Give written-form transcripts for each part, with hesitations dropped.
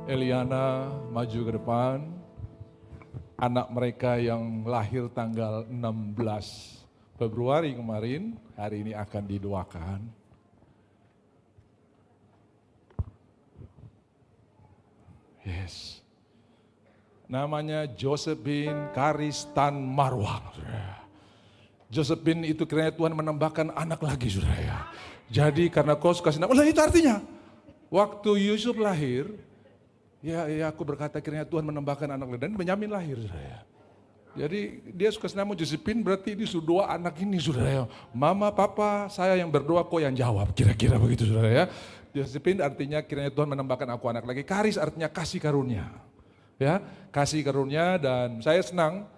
Eliana maju ke depan. Anak mereka yang lahir tanggal 16 Februari kemarin, hari ini akan didoakan. Yes. Namanya Josephine Karistan Marwah. Josephine itu kiranya Tuhan menambahkan anak lagi, saudara ya. Jadi karena kau suka nama, itu artinya waktu Yusuf lahir, ya aku berkata kiranya Tuhan menambahkan anak lagi dan Benyamin lahir, saudara ya. Jadi dia suka nama Josephine, berarti ini sudah dua anak ini, saudara ya. Mama, papa, saya yang berdoa, kau yang jawab, kira-kira begitu, saudara ya. Josephine artinya kiranya Tuhan menambahkan aku anak lagi. Karis artinya kasih karunia, ya kasih karunia. Dan saya senang.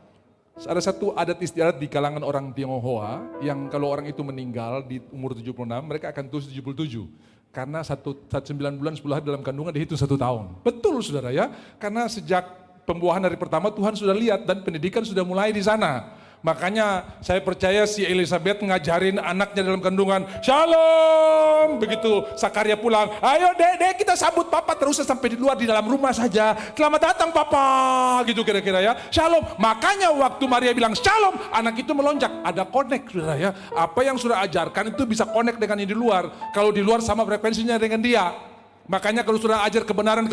Ada satu adat istiadat di kalangan orang Tionghoa yang kalau orang itu meninggal di umur 76, mereka akan tulis 77. Karena 9 bulan 10 hari dalam kandungan dihitung 1 tahun. Betul, saudara ya, karena sejak pembuahan hari pertama Tuhan sudah lihat dan pendidikan sudah mulai di sana. Makanya saya percaya si Elizabeth ngajarin anaknya dalam kandungan, Shalom. Begitu Sakaria pulang, ayo dek kita sambut papa terus sampai di luar di dalam rumah saja. Selamat datang papa, gitu kira-kira ya. Shalom. Makanya waktu Maria bilang Shalom, anak itu melonjak. Ada connect, saudara ya. Apa yang sudah ajarkan itu bisa connect dengan yang di luar. Kalau di luar sama frekuensinya dengan dia. Makanya kalau sudah ajar kebenaran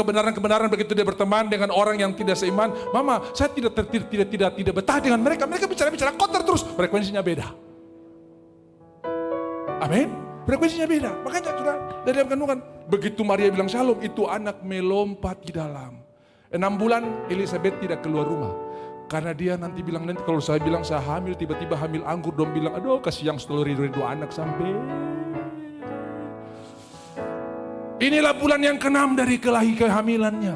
begitu dia berteman dengan orang yang tidak seiman, mama saya tidak betah dengan mereka bicara kotor terus, frekuensinya beda. Amin, frekuensinya beda. Makanya sudah dari dalam kandungan, begitu Maria bilang Shalom, itu anak melompat di dalam. 6 bulan Elizabeth tidak keluar rumah. Karena dia nanti bilang, nanti kalau saya bilang saya hamil, tiba-tiba hamil anggur, dong bilang, aduh kasih yang setelah rindu anak sampai. Inilah bulan yang ke-6 dari kehamilannya.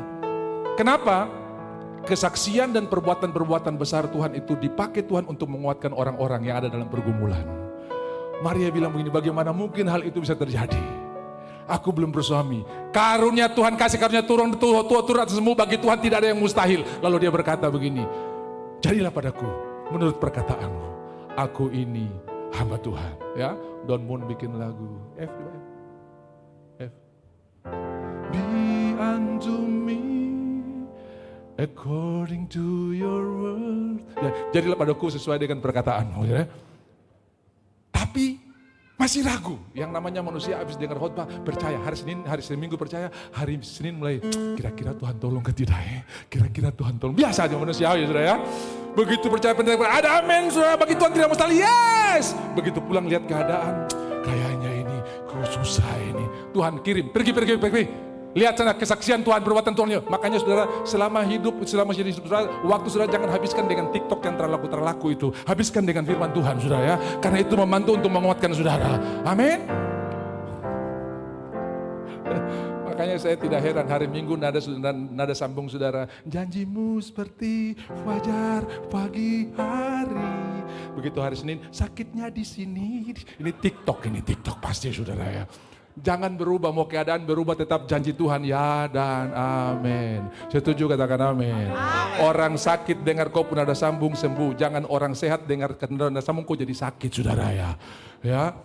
Kenapa? Kesaksian dan perbuatan-perbuatan besar Tuhan itu dipakai Tuhan untuk menguatkan orang-orang yang ada dalam pergumulan. Maria bilang begini, bagaimana mungkin hal itu bisa terjadi? Aku belum bersuami. Karunia Tuhan, kasih karunia turun atas semua, bagi Tuhan tidak ada yang mustahil. Lalu dia berkata begini, jadilah padaku menurut perkataanmu. Aku ini hamba Tuhan. Ya, Don Moon bikin lagu F. Be unto me according to your word. Ya, jadilah padaku sesuai dengan perkataanmu. Ya. Tapi masih ragu. Yang namanya manusia habis dengar khotbah percaya. Hari Senin Minggu percaya. Hari Senin mulai kira-kira Tuhan tolong ke tidak ya? Kira-kira Tuhan tolong. Biasa aja manusia ya saudara ya. Begitu percaya ada amin saudara. Bagi Tuhan tidak mustahil. Yes. Begitu pulang lihat keadaan. Kayaknya ini susah ini. Tuhan kirim. Pergi. Lihat sana kesaksian Tuhan, perbuatan Tuhan. Makanya saudara, selama jadi saudara, waktu saudara jangan habiskan dengan TikTok yang terlaku itu. Habiskan dengan firman Tuhan, saudara ya. Karena itu membantu untuk menguatkan saudara. Amin. Makanya saya tidak heran hari Minggu nada sambung saudara. Janjimu seperti fajar pagi hari. Begitu hari Senin, sakitnya di sini. Ini TikTok pasti saudara ya. Jangan berubah, mau keadaan berubah tetap janji Tuhan ya dan amin. Setuju katakan amin. Orang sakit dengar kau pun ada sambung sembuh. Jangan orang sehat dengar nada sambung kau jadi sakit saudara ya. Ya,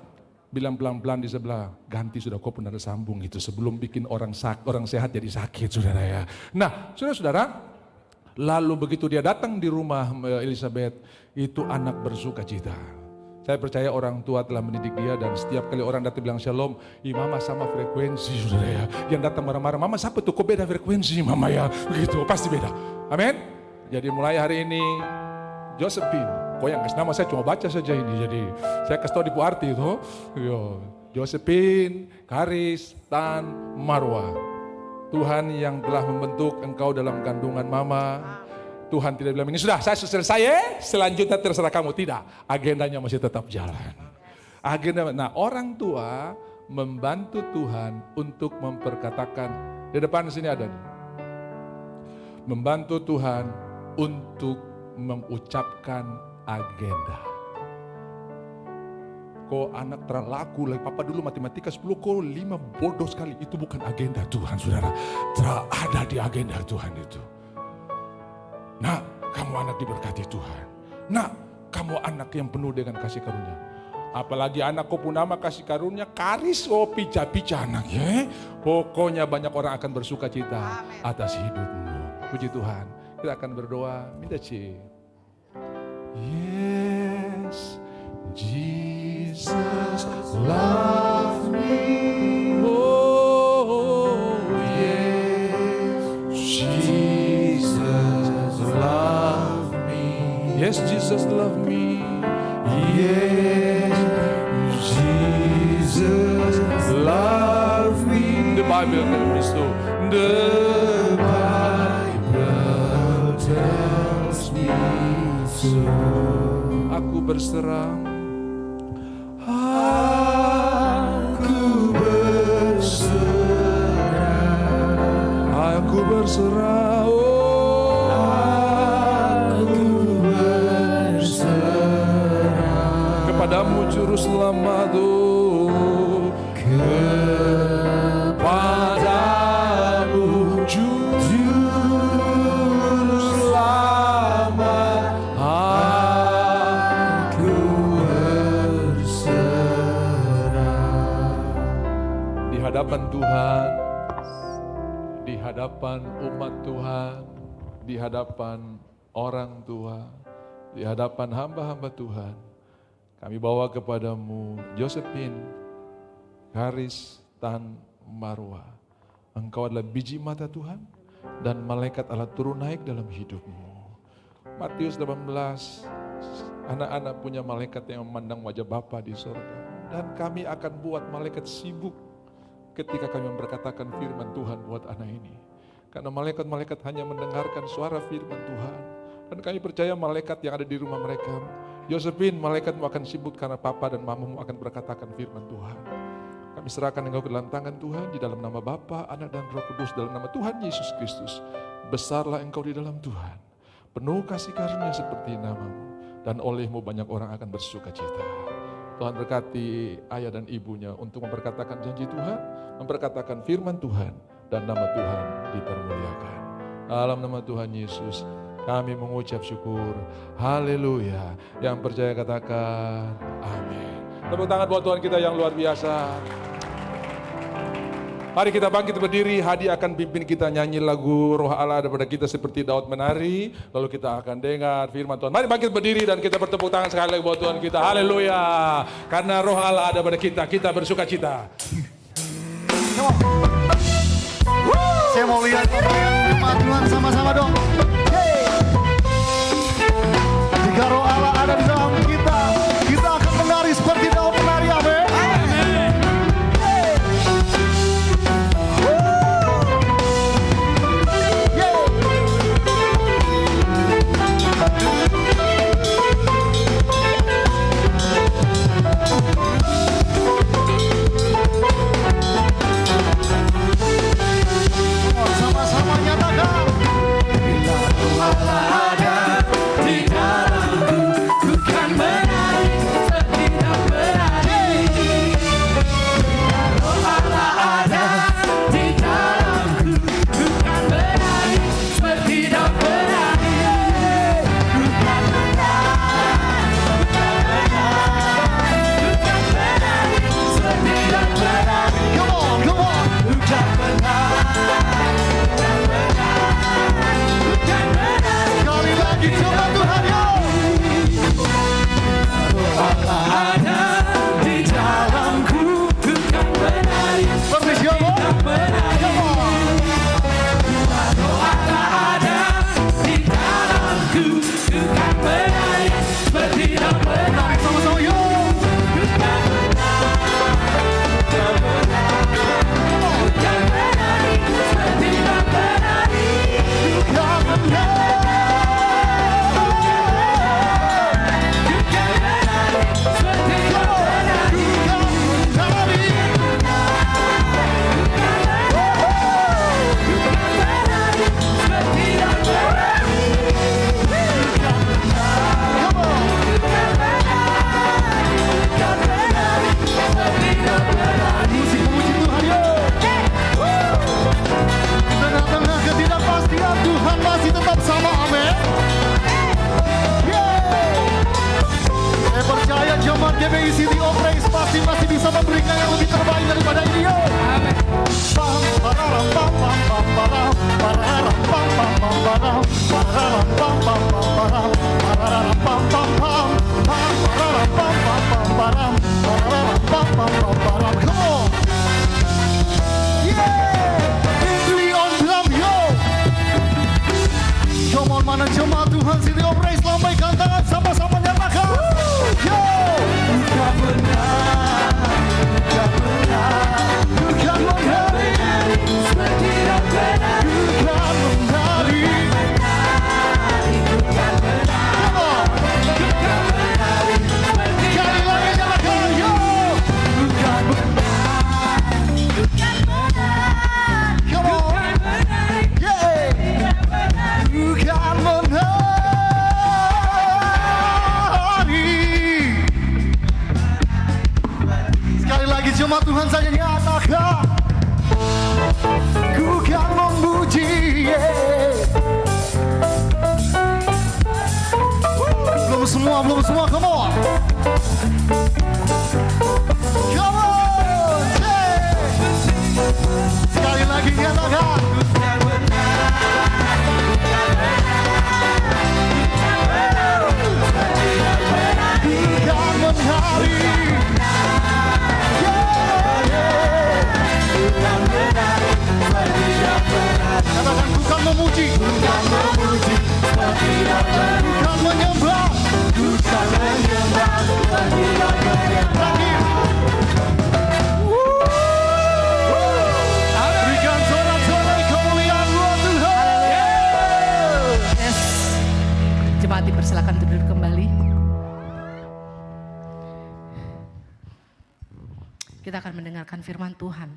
bilang pelan-pelan di sebelah, ganti sudah kau pun ada sambung itu sebelum bikin orang sehat jadi sakit saudara ya. Nah saudara-saudara, lalu begitu dia datang di rumah Elizabeth, itu anak bersuka cita. Saya percaya orang tua telah mendidik dia dan setiap kali orang datang bilang shalom, mama sama frekuensi saudara ya. Yang datang marah-marah, mama siapa tuh kok beda frekuensi mama ya. Begitu, pasti beda. Amin. Jadi mulai hari ini Josephine, kok yang kasih nama saya cuma baca saja ini. Jadi saya kasih tahu di arti itu. Josephine Karistan Marwah. Tuhan yang telah membentuk engkau dalam kandungan mama. Tuhan tidak bilang ini sudah saya selesai selanjutnya terserah kamu. Tidak, agendanya masih tetap jalan. Nah orang tua membantu Tuhan untuk memperkatakan. Di depan sini ada nih. Membantu Tuhan untuk mengucapkan agenda. Kok anak terlaku lagi, papa dulu matematika 10, kok 5 bodoh sekali. Itu bukan agenda Tuhan saudara. Terada di agenda Tuhan itu. Nah, kamu anak diberkati Tuhan. Nah, kamu anak yang penuh dengan kasih karunia. Apalagi anak kau pun nama kasih karunia karis pica-pica anak ya. Pokoknya banyak orang akan bersuka cita atas hidupmu. Puji Tuhan. Kita akan berdoa, minta Yes, Jesus love me. Oh, yes, Jesus love me. Yes, Jesus love me. Yes, Jesus love me. The Bible tells so. The Bible tells me so. Aku berserah. Aku berserah. Aku berserah. Oh, aku berserah. Kepadamu juru selamat. Oh, kepadamu juru selamat. Aku berserah. Di hadapan Tuhan, di hadapan umat Tuhan, di hadapan orang tua, di hadapan hamba-hamba Tuhan, kami bawa kepadamu Josephine Karis Tan Marwa. Engkau adalah biji mata Tuhan dan malaikat Allah turun naik dalam hidupmu. Matius 18, anak-anak punya malaikat yang memandang wajah Bapa di sorga. Dan kami akan buat malaikat sibuk ketika kami memberkatakan firman Tuhan buat anak ini. Karena malaikat-malaikat hanya mendengarkan suara firman Tuhan. Dan kami percaya malaikat yang ada di rumah mereka, Josephine, malaikatmu akan sibuk karena papa dan mamamu akan berkatakan firman Tuhan. Kami serahkan engkau ke dalam tangan Tuhan, di dalam nama Bapa, Anak dan Roh Kudus, dalam nama Tuhan Yesus Kristus. Besarlah engkau di dalam Tuhan, penuh kasih karunia seperti namamu, dan olehmu banyak orang akan bersuka cita. Tuhan berkati ayah dan ibunya untuk memperkatakan janji Tuhan, memperkatakan firman Tuhan, dan nama Tuhan dipermuliakan. Dalam nama Tuhan Yesus, kami mengucap syukur. Haleluya. Yang percaya katakan amin. Tepuk tangan buat Tuhan kita yang luar biasa. Mari kita bangkit berdiri. Hadi akan pimpin kita nyanyi lagu Roh Allah ada pada kita seperti Daud menari. Lalu kita akan dengar firman Tuhan. Mari bangkit berdiri dan kita bertepuk tangan sekali lagi buat Tuhan kita. Haleluya. Karena Roh Allah ada pada kita, kita bersuka cita. Saya mau lihat pemberian firman Tuhan sama-sama dong. Jika Roh Allah ada di dalam kita, kita akan menari seperti Daud menari. Amin. Sama-sama nyatakan. Bila teman-teman GBI City of Praise pasti masih bisa memberikan yang lebih terbaik daripada ini. Yo. Pam, pararam, pam, pam, pam, param, pararam, pam, pam, pam, param, pararam, pam, pam, pam, param, pararam, pam, pam, pam, pam, pararam, pam, pam, pam, param, pararam, pam, pam, pam, param. Come on. Yeah. Victory on drum, yo. Come on, mana jemaat Tuhan City of Praise, lambaikan tangan sama-sama nyatakan. Yo. Bukan benar, bukan benar, bukan benar, tidak benar, bukan menari, bukan benar, bukan menari. Sekali lagi nyatakan, yo. Bukan benar, bukan benar, come on, yeah, bukan menari. Sekali lagi jemaat Tuhan saja nyatakan, ku kan memuji, yeah. Belum semua, come on. Come on, yeah. Sekali lagi nyatakan, bukan menari. Katakan bukan memuji, bukan memuji, bukan menyembah, bukan menyembah, terakhir. Berikan sorak-sorai kemuliaan buat Tuhan. Yes. Jemaat dipersilakan duduk kembali. Kita akan mendengarkan firman Tuhan.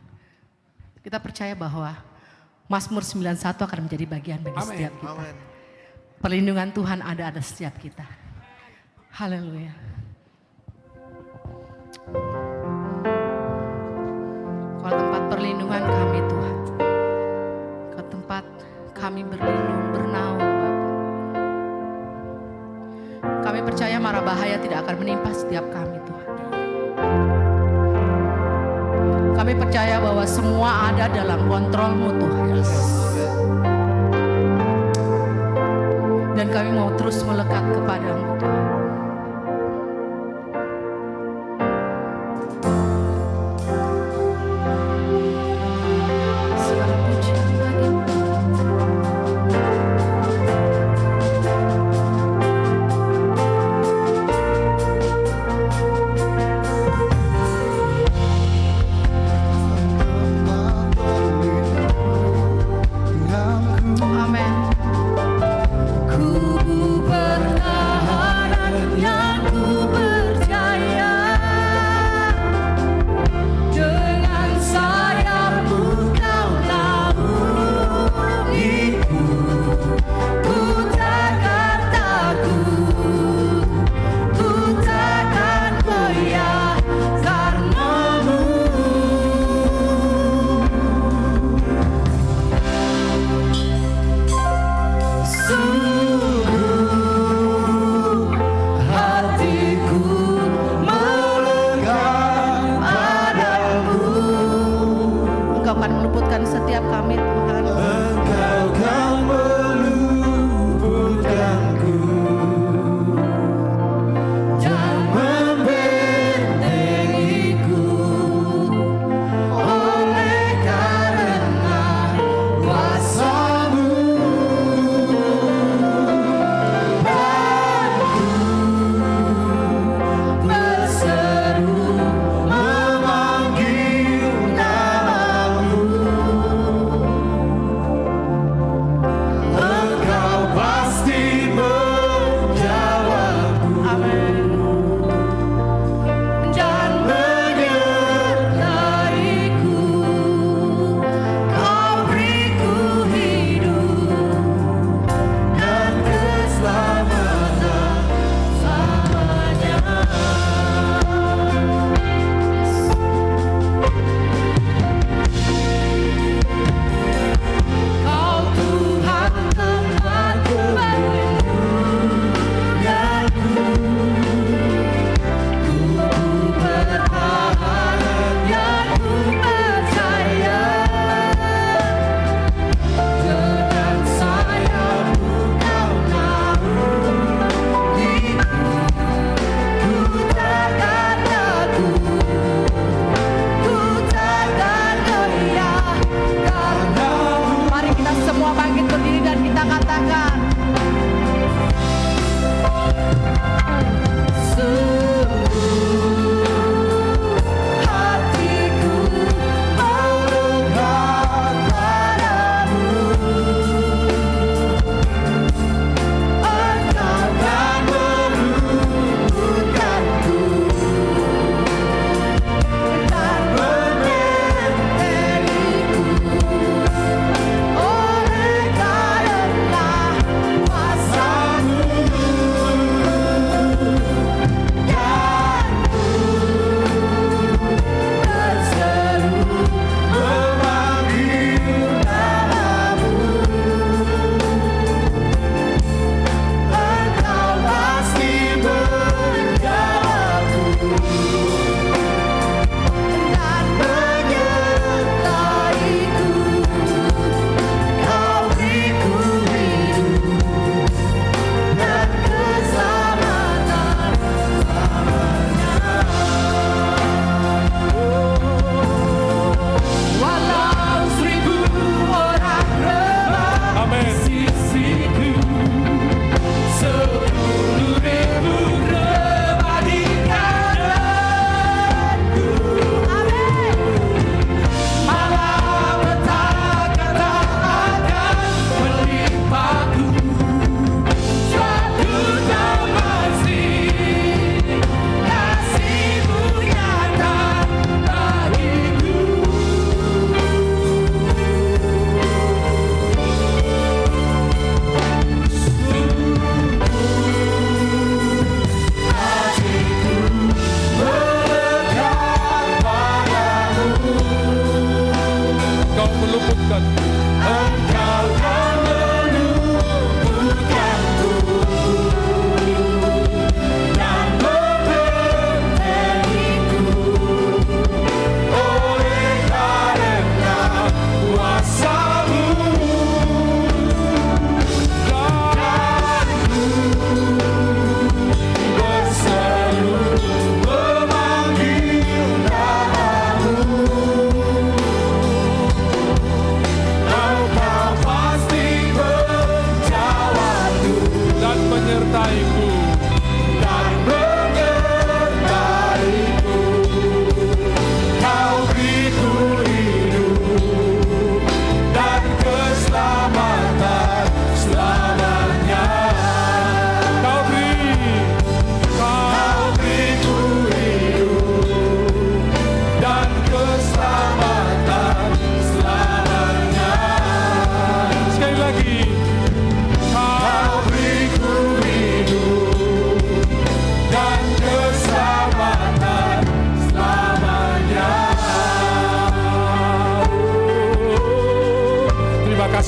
Kita percaya bahwa Mazmur 91 akan menjadi bagian bagi setiap kita. Perlindungan Tuhan ada setiap kita. Haleluya. Kau tempat perlindungan kami Tuhan. Kau tempat kami berlindung, bernaung Bapa. Kami percaya mara bahaya tidak akan menimpa setiap kami Tuhan. Kami percaya bahwa semua ada dalam kontrol-Mu Tuhan. Dan kami mau terus melekat kepada-Mu Tuhan. Segala pujian bagi-Mu. Amen. Ku bertahan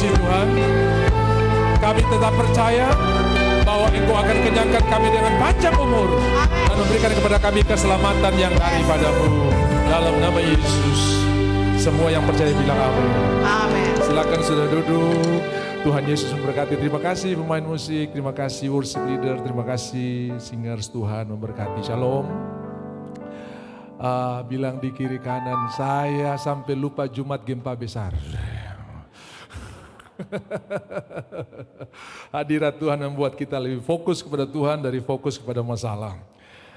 kasih Tuhan. Kami tetap percaya bahwa Engkau akan kenyangkan kami dengan panjang umur dan memberikan kepada kami keselamatan yang daripada-Mu. Dalam nama Yesus, semua yang percaya bilang amin. Amin. Silakan sudah duduk. Tuhan Yesus memberkati. Terima kasih pemain musik, terima kasih worship leader, terima kasih singers. Tuhan memberkati. Shalom. Bilang di kiri kanan, saya sampai lupa Jumat gempa besar. Hadirat Tuhan membuat kita lebih fokus kepada Tuhan dari fokus kepada masalah.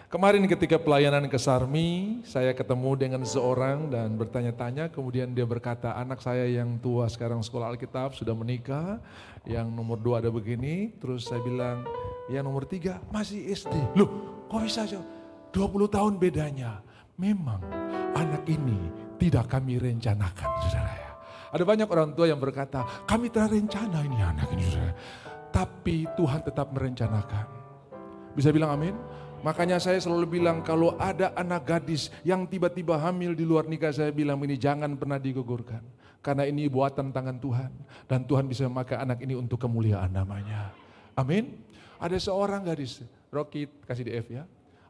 Kemarin ketika pelayanan ke Sarmi, saya ketemu dengan seorang dan bertanya-tanya, kemudian dia berkata, anak saya yang tua sekarang sekolah Alkitab sudah menikah, yang nomor 2 ada begini, terus saya bilang, yang nomor 3 masih SD. Loh, kok bisa 20 tahun bedanya? Memang anak ini tidak kami rencanakan, saudara ya. Ada banyak orang tua yang berkata, kami telah rencana ini anak ini, saudara. Tapi Tuhan tetap merencanakan. Bisa bilang amin? Makanya saya selalu bilang kalau ada anak gadis yang tiba-tiba hamil di luar nikah, saya bilang ini jangan pernah digugurkan. Karena ini buatan tangan Tuhan. Dan Tuhan bisa memakai anak ini untuk kemuliaan namanya. Amin. Ada seorang gadis, Rocky kasih di F ya.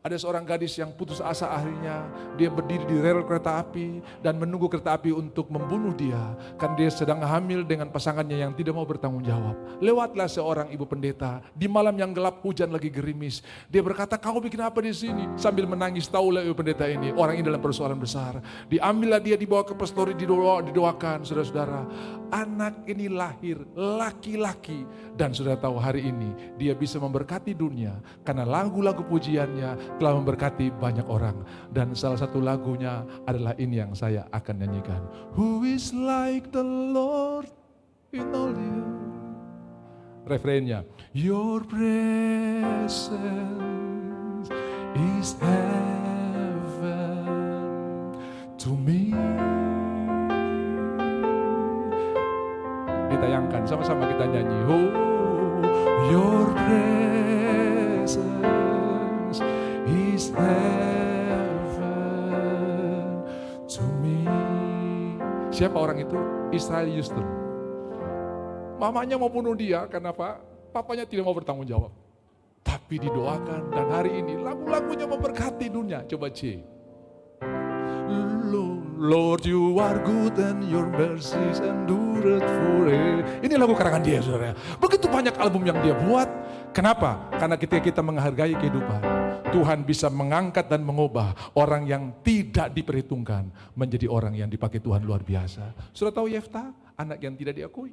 Ada seorang gadis yang putus asa akhirnya, dia berdiri di rel kereta api dan menunggu kereta api untuk membunuh dia. Karena dia sedang hamil dengan pasangannya yang tidak mau bertanggung jawab. Lewatlah seorang ibu pendeta, di malam yang gelap hujan lagi gerimis. Dia berkata, kau bikin apa di sini? Sambil menangis, tahulah ibu pendeta ini, orang ini dalam persoalan besar. Diambillah dia, dibawa ke pastori, didoakan, saudara-saudara. Anak ini lahir, laki-laki. Dan sudah tahu hari ini, dia bisa memberkati dunia. Karena lagu-lagu pujiannya telah memberkati banyak orang. Dan salah satu lagunya adalah ini yang saya akan nyanyikan. Who is like the Lord in all the earth. Refrennya. Your presence is heaven to me. Ditayangkan, sama-sama kita nyanyi. Oh, your presence is heaven to me. Siapa orang itu? Israel Houston. Mamanya mau bunuh dia karena apa? Papanya tidak mau bertanggung jawab. Tapi didoakan dan hari ini lagu-lagunya memberkati dunia. Coba C. Lord, you are good and your mercies endureth forever. Ini lagu karangan dia, saudara. Begitu banyak album yang dia buat. Kenapa? Karena ketika kita menghargai kehidupan, Tuhan bisa mengangkat dan mengubah orang yang tidak diperhitungkan menjadi orang yang dipakai Tuhan luar biasa. Sudah tahu Yefta? Anak yang tidak diakui.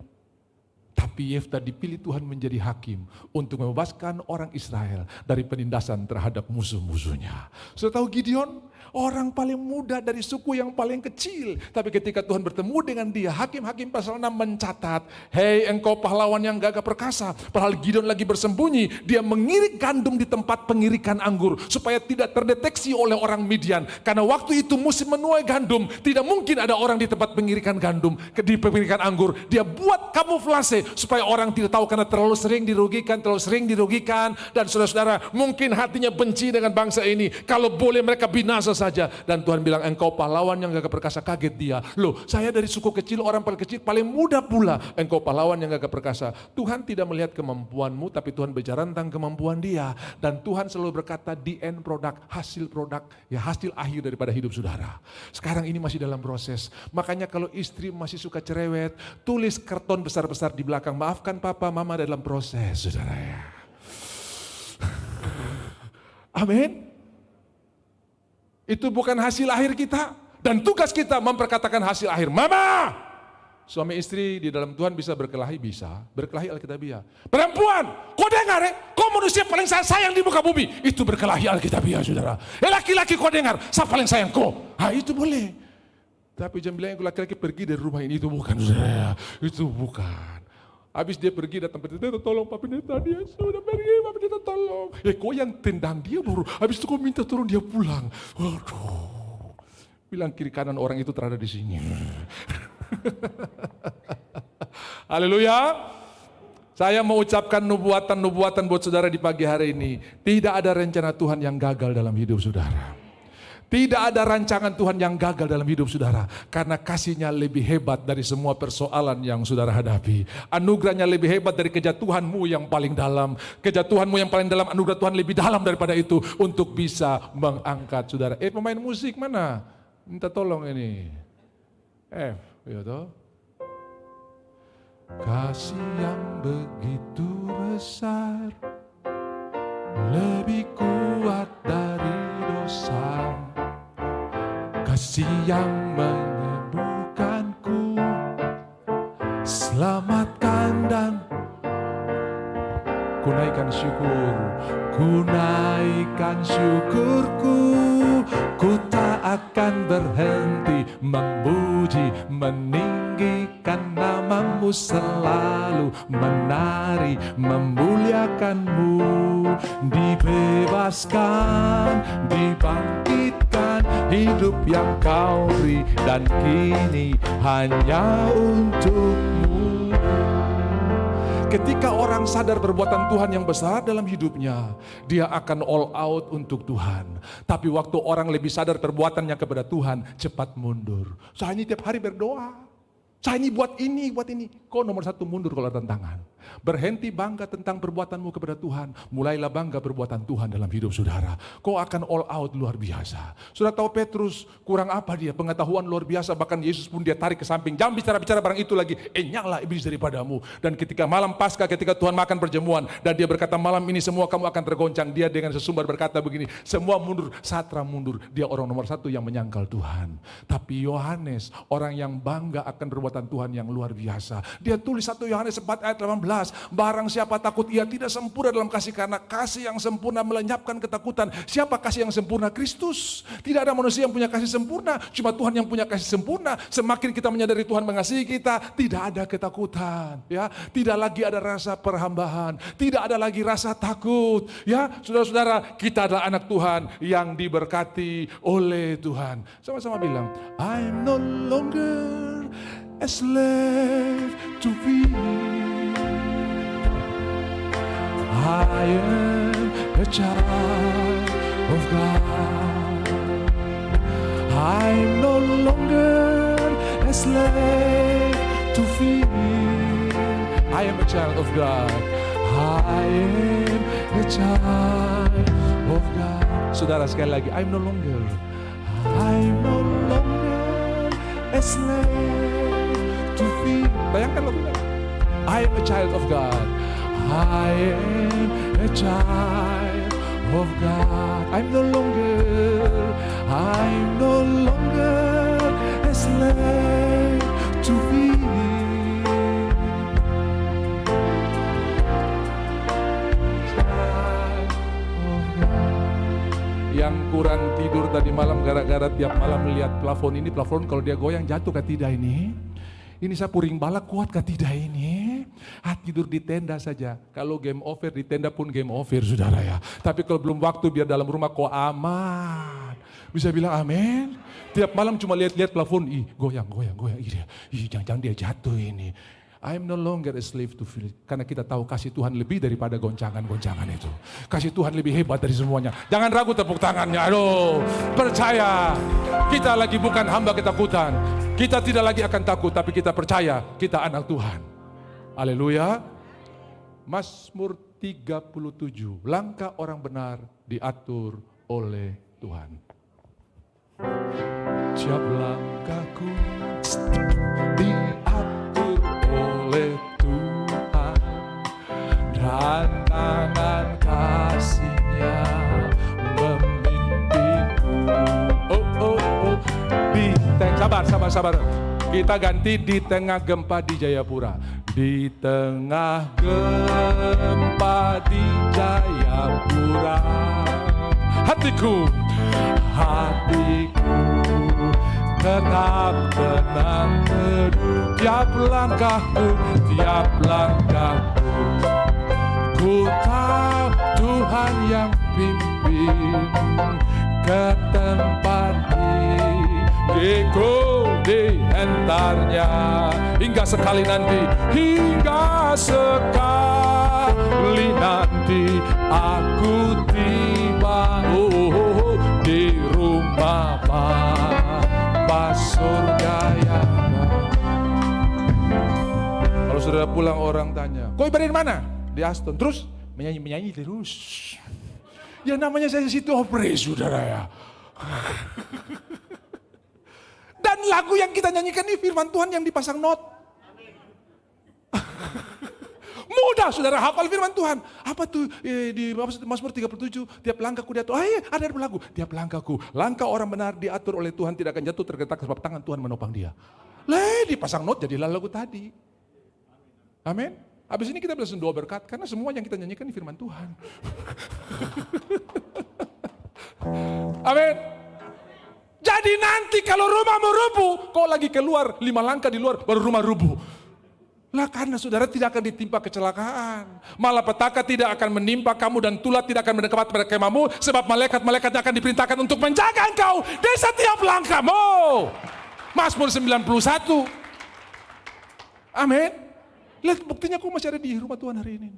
Tapi Yefta dipilih Tuhan menjadi hakim untuk membebaskan orang Israel dari penindasan terhadap musuh-musuhnya. Sudah tahu Gideon? Orang paling muda dari suku yang paling kecil. Tapi ketika Tuhan bertemu dengan dia, Hakim-Hakim pasal 6 mencatat, hei engkau pahlawan yang gagah perkasa. Padahal Gideon lagi bersembunyi, dia mengirik gandum di tempat pengirikan anggur. Supaya tidak terdeteksi oleh orang Midian. Karena waktu itu musim menuai gandum, tidak mungkin ada orang di tempat pengirikan gandum, di pengirikan anggur. Dia buat kamuflase supaya orang tidak tahu karena terlalu sering dirugikan. Dan saudara-saudara mungkin hatinya benci dengan bangsa ini. Kalau boleh mereka binasa saja. Dan Tuhan bilang engkau pahlawan yang gagah perkasa. Kaget dia. Loh, saya dari suku kecil, orang paling kecil, paling muda pula. Engkau pahlawan yang gagah perkasa. Tuhan tidak melihat kemampuanmu, tapi Tuhan bicara tentang kemampuan dia. Dan Tuhan selalu berkata the end product, hasil produk, ya hasil akhir daripada hidup saudara. Sekarang ini masih dalam proses. Makanya kalau istri masih suka cerewet, tulis karton besar-besar di belakang, maafkan papa, mama dalam proses, saudara ya. Amin. Itu bukan hasil akhir kita. Dan tugas kita memperkatakan hasil akhir. Mama! Suami istri di dalam Tuhan bisa berkelahi? Bisa. Berkelahi Alkitabiah. Perempuan, kau dengar kau manusia paling saya sayang di muka bumi. Itu berkelahi Alkitabiah, saudara. Laki-laki kau dengar, saya paling sayang kau. Itu boleh. Tapi jangan bilang laki-laki pergi dari rumah ini, itu bukan, saudara. Itu bukan. Habis dia pergi datang pendeta, tolong Pak Pendeta, dia sudah pergi, Pak Pendeta tolong. Kau yang tendang dia baru, habis itu kau minta turun dia pulang. Waduh, bilang kiri kanan orang itu terada di sini. Haleluya. Saya mau ucapkan nubuatan buat saudara di pagi hari ini. Tidak ada rencana Tuhan yang gagal dalam hidup saudara. Tidak ada rancangan Tuhan yang gagal dalam hidup saudara. Karena kasih-Nya lebih hebat dari semua persoalan yang saudara hadapi. Anugerah-Nya lebih hebat dari kejatuhanmu yang paling dalam. Kejatuhanmu yang paling dalam, anugerah Tuhan lebih dalam daripada itu. Untuk bisa mengangkat saudara. Pemain musik mana? Minta tolong ini. F, ya toh. Kasih yang begitu besar, lebih kuat dari dosa. Kasih yang menyembuhkanku, selamatkan dan ku naikkan syukur, ku naikkan syukurku. Ku tak akan berhenti memuji, meninggikan nama-Mu, selalu menari, memuliakan-Mu. Dibebaskan, dibangkitkan, hidup yang Kau beri dan kini hanya untuk-Mu. Ketika orang sadar perbuatan Tuhan yang besar dalam hidupnya, dia akan all out untuk Tuhan. Tapi waktu orang lebih sadar perbuatannya kepada Tuhan, cepat mundur. Saya ini tiap hari berdoa. Saya ini buat ini, buat ini. Kau nomor satu mundur kalau ada tantangan. Berhenti bangga tentang perbuatanmu kepada Tuhan. Mulailah bangga perbuatan Tuhan dalam hidup saudara. Kau akan all out luar biasa. Sudah tahu Petrus kurang apa dia? Pengetahuan luar biasa. Bahkan Yesus pun dia tarik ke samping. Jangan bicara-bicara barang itu lagi. Nyala iblis daripadamu. Dan ketika malam Paskah, ketika Tuhan makan perjamuan. Dan dia berkata, malam ini semua kamu akan tergoncang. Dia dengan sesumbar berkata begini. Semua mundur, Satra mundur. Dia orang nomor satu yang menyangkal Tuhan. Tapi Yohanes, orang yang bangga akan perbuatan Tuhan yang luar biasa. Dia tulis 1 Yohanes 4 ayat 18. Barang siapa takut, ia tidak sempurna dalam kasih, karena kasih yang sempurna melenyapkan ketakutan. Siapa kasih yang sempurna? Kristus. Tidak ada manusia yang punya kasih sempurna, cuma Tuhan yang punya kasih sempurna. Semakin kita menyadari Tuhan mengasihi kita, tidak ada ketakutan, ya. Tidak lagi ada rasa perhambahan, tidak ada lagi rasa takut, ya. Saudara-saudara, kita adalah anak Tuhan yang diberkati oleh Tuhan. Sama-sama bilang, I'm no longer a slave to fear. I am a child of God. I'm no longer a slave to fear. I am a child of God. I am a child of God. Saudara, sekali lagi, I'm no longer a slave to fear. Bayangkan lagunya. I am a child of God. I am a child of God. I'm no longer a slave to fear. Child of God. Yang kurang tidur tadi malam gara-gara tiap malam melihat plafon ini, plafon kalau dia goyang jatuh kah tidak ini? Ini saya puring bala kuat kah tidak ini? Tidur di tenda saja. Kalau game over di tenda pun game over saudara ya. Tapi kalau belum waktu biar dalam rumah kok aman. Bisa bilang amin? Tiap malam cuma lihat-lihat plafon. Goyang. Jangan-jangan dia jatuh ini. I'm no longer a slave to fear. Karena kita tahu kasih Tuhan lebih daripada goncangan-goncangan itu. Kasih Tuhan lebih hebat dari semuanya. Jangan ragu tepuk tangannya. Aduh, percaya. Kita lagi bukan hamba ketakutan. Kita tidak lagi akan takut, tapi kita percaya kita anak Tuhan. Haleluya. Mazmur 37. Langkah orang benar diatur oleh Tuhan. Tiap langkahku diatur oleh Tuhan, dan tangan kasih-Nya membimbingku. Sabar. Kita ganti di tengah gempa di Jayapura. Di tengah gempa di Jayapura, hatiku tetap tenang teduh. Tiap langkahku ku tahu Tuhan yang pimpin ke tempat dihentarnya. Hingga sekali nanti aku tiba di rumah Bapa surga yang baik. Kalau saudara pulang orang tanya, kau ibadah di mana? Di Aston. Terus menyanyi terus. Ya namanya saya situ opera saudara ya. Dan lagu yang kita nyanyikan ini firman Tuhan yang dipasang not. Mudah saudara hafal firman Tuhan. Apa tuh di Mazmur 37, tiap langkahku diatur. Ada lagu. Tiap langkahku, langkah orang benar diatur oleh Tuhan, tidak akan jatuh tergeletak sebab tangan Tuhan menopang dia. Dipasang not jadilah lagu tadi. Amin. Habis ini kita bisa doa berkat karena semua yang kita nyanyikan ini firman Tuhan. Amin. Jadi nanti kalau rumahmu rubuh, kau lagi keluar 5 langkah di luar baru rumah rubuh. Lah karena saudara tidak akan ditimpa kecelakaan. Malapetaka tidak akan menimpa kamu dan tulah tidak akan mendekat pada kemahmu. Sebab malaikat-malaikatnya akan diperintahkan untuk menjaga engkau di setiap langkahmu. Mazmur 91. Amin. Lihat buktinya kau masih ada di rumah Tuhan hari ini.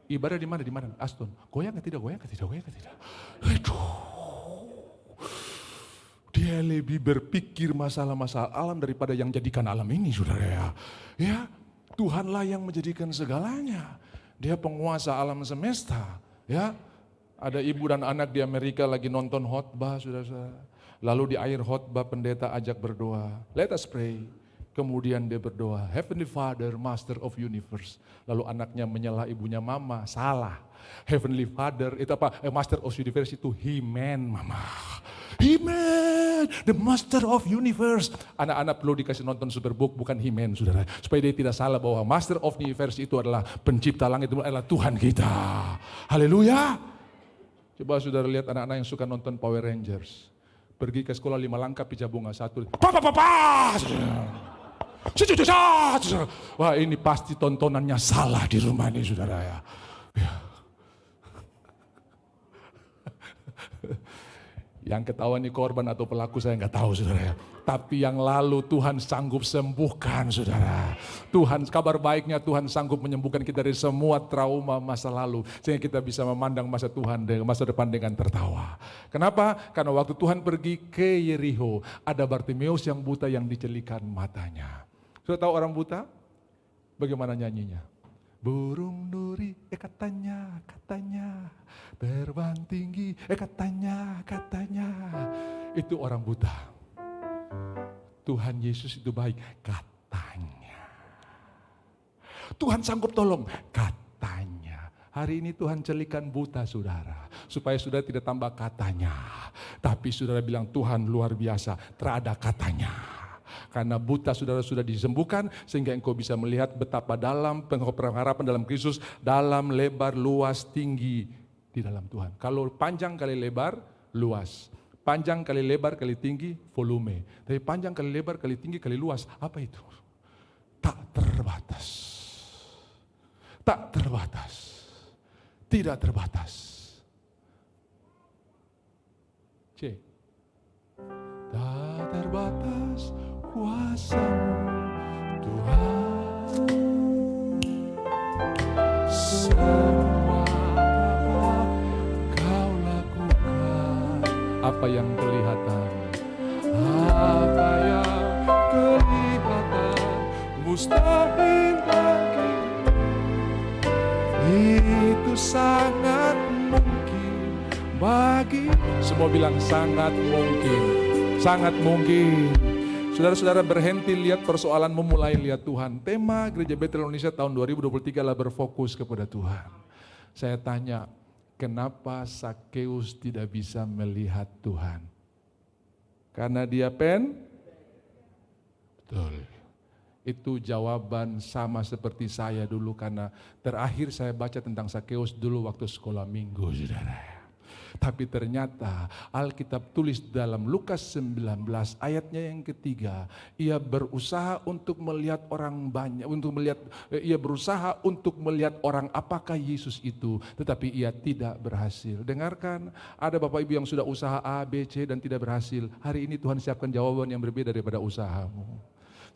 Ibadah di mana? Di mana? Aston. Goyang ke tidak? Goyang ke tidak? Goyang ke tidak? Aduh. Dia lebih berpikir masalah-masalah alam daripada yang jadikan alam ini, saudara ya. Tuhanlah yang menjadikan segalanya. Dia penguasa alam semesta, ya. Ada ibu dan anak di Amerika lagi nonton khotbah, saudara. Lalu di akhir khotbah pendeta ajak berdoa. Let us pray. Kemudian dia berdoa, Heavenly Father, Master of Universe. Lalu anaknya menyela ibunya, mama, salah. Heavenly Father, itu apa? Master of Universe itu He-Man, mama. He-Man, the Master of Universe. Anak-anak perlu dikasih nonton Superbook, bukan He-Man, saudara. Supaya dia tidak salah bahwa Master of Universe itu adalah pencipta langit, itu adalah Tuhan kita. Haleluya. Coba saudara lihat anak-anak yang suka nonton Power Rangers. Pergi ke sekolah 5 langkah, pijak bunga 1. Wah ini pasti tontonannya salah di rumah ini saudara ya. Yang ketahuan ini korban atau pelaku saya nggak tahu saudara ya. Tapi yang lalu Tuhan sanggup sembuhkan saudara. Tuhan, kabar baiknya Tuhan sanggup menyembuhkan kita dari semua trauma masa lalu. Sehingga kita bisa memandang masa Tuhan, masa depan dengan tertawa. Kenapa? Karena waktu Tuhan pergi ke Yeriho, ada Bartimeus yang buta yang dicelikan matanya. Sudah tahu orang buta? Bagaimana nyanyinya? Burung duri, katanya, terbang tinggi, katanya. Itu orang buta. Tuhan Yesus itu baik, katanya. Tuhan sanggup tolong, katanya. Hari ini Tuhan celikan buta saudara, supaya saudara tidak tambah katanya. Tapi saudara bilang Tuhan luar biasa, terada katanya. Karena buta saudara sudah disembuhkan sehingga engkau bisa melihat betapa dalam pengharapan dalam Kristus, dalam lebar, luas, tinggi di dalam Tuhan. Kalau panjang kali lebar, luas. Panjang kali lebar kali tinggi, volume. Tapi panjang kali lebar kali tinggi kali luas, apa itu? Tak terbatas. Tak terbatas. Tidak terbatas. C. Tak terbatas kuasa-Mu Tuhan. Semua apa Kau lakukan, apa yang kelihatan, apa yang kelihatan mustahil bagi, itu sangat mungkin bagi. Semua bilang sangat mungkin, sangat mungkin. Saudara-saudara berhenti lihat persoalan, memulai lihat Tuhan. Tema Gereja Betel Indonesia tahun 2023 adalah berfokus kepada Tuhan. Saya tanya, kenapa Sakeus tidak bisa melihat Tuhan? Karena dia betul. Itu jawaban sama seperti saya dulu, karena terakhir saya baca tentang Sakeus dulu waktu sekolah minggu, saudara. Tapi ternyata Alkitab tulis dalam Lukas 19 ayatnya yang ketiga, ia berusaha untuk melihat orang banyak, ia berusaha untuk melihat orang apakah Yesus itu, tetapi ia tidak berhasil. Dengarkan, ada Bapak Ibu yang sudah usaha A, B, C dan tidak berhasil. Hari ini Tuhan siapkan jawaban yang berbeda daripada usahamu.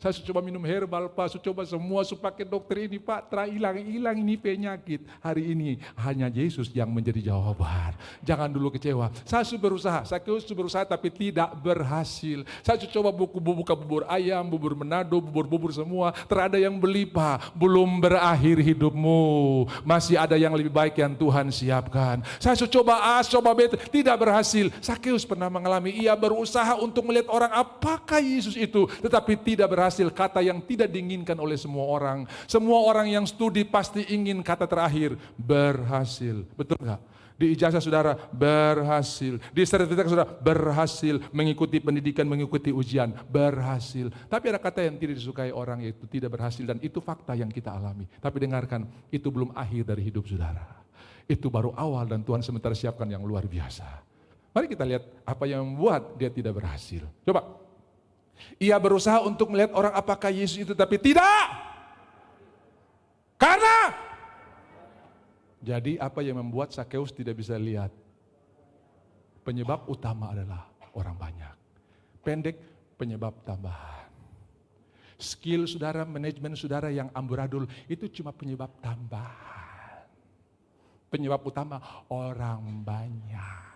Saya sudah coba minum herbal Pak, saya coba semua, saya pakai dokter ini Pak, hilang ini penyakit. Hari ini hanya Yesus yang menjadi jawaban. Jangan dulu kecewa. Saya sudah berusaha, berusaha tapi tidak berhasil. Saya sudah coba buka bubur ayam, bubur Manado, bubur semua. Terada yang beli Pak, belum berakhir hidupmu. Masih ada yang lebih baik yang Tuhan siapkan. Saya sudah coba A, coba B, tidak berhasil. Sakeus pernah mengalami, ia berusaha untuk melihat orang apakah Yesus itu, tetapi tidak berhasil. Kata yang tidak diinginkan oleh semua orang. Semua orang yang studi pasti ingin kata terakhir, berhasil. Betul nggak? Di ijazah saudara, berhasil. Di sertifikat saudara, berhasil. Mengikuti pendidikan, mengikuti ujian, berhasil. Tapi ada kata yang tidak disukai orang, yaitu tidak berhasil. Dan itu fakta yang kita alami. Tapi dengarkan, itu belum akhir dari hidup saudara. Itu baru awal dan Tuhan sementara siapkan yang luar biasa. Mari kita lihat apa yang membuat dia tidak berhasil. Coba. Ia berusaha untuk melihat orang apakah Yesus itu, tapi tidak. Karena. Jadi apa yang membuat Sakeus tidak bisa lihat? Penyebab utama adalah orang banyak. Pendek, penyebab tambahan. Skill saudara, manajemen saudara yang amburadul, itu cuma penyebab tambahan. Penyebab utama, orang banyak.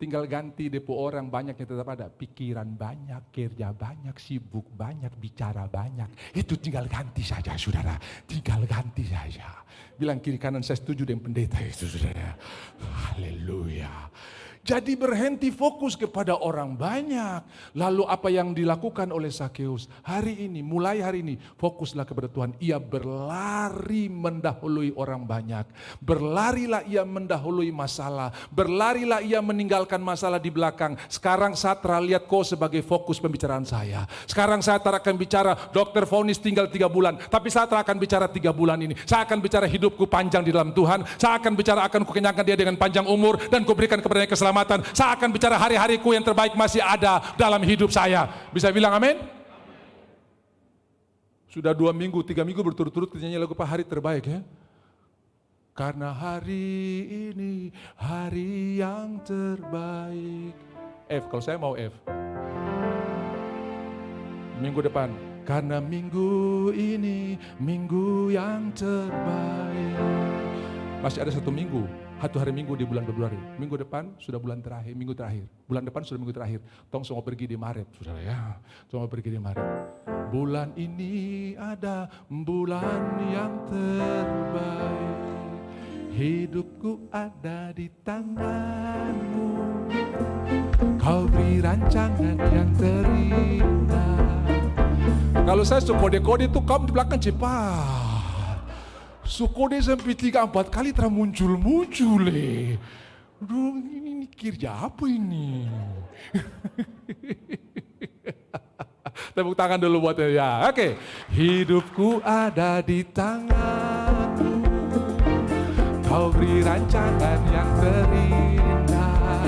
Tinggal ganti depo orang banyak yang tetap ada. Pikiran banyak, kerja banyak, sibuk banyak, bicara banyak. Itu tinggal ganti saja saudara. Tinggal ganti saja. Bilang kiri kanan, saya setuju dengan pendeta itu saudara. Haleluya. Jadi berhenti fokus kepada orang banyak. Lalu apa yang dilakukan oleh Sakeus? Mulai hari ini, fokuslah kepada Tuhan. Ia berlari mendahului orang banyak. Berlarilah ia mendahului masalah. Berlarilah ia meninggalkan masalah di belakang. Sekarang saya lihat kau sebagai fokus pembicaraan saya. Sekarang saya akan bicara, dokter vonis tinggal 3 bulan. Tapi saya akan bicara 3 bulan ini. Saya akan bicara hidupku panjang di dalam Tuhan. Saya akan bicara akan kukenyangkan dia dengan panjang umur. Dan kuberikan kepadanya keselamatan. Saya akan bicara hari-hariku yang terbaik masih ada dalam hidup saya. Bisa bilang amin? Sudah 2 minggu, 3 minggu berturut-turut nyanyi lagu Pak Hari Terbaik ya. Karena hari ini hari yang terbaik. F, kalau saya mau F. Minggu depan. Karena minggu ini minggu yang terbaik. Masih ada 1 minggu. 1 hari Minggu di bulan Februari. Minggu depan sudah bulan terakhir, minggu terakhir. Bulan depan sudah minggu terakhir. Tong semua pergi di Maret, saudara ya. Semua pergi di Maret. Bulan ini ada bulan yang terbaik. Hidupku ada di tanganmu. Kau beri rancangan yang terindah. Kalau saya kode-kode itu kamu di belakang cepat. Sukode sampai 3-4 kali muncul-muncul Aduh, ini kerja apa ini? Tepuk tangan dulu buat ya. Oke. Hidupku ada di tanganmu. Kau beri rancangan yang terindah.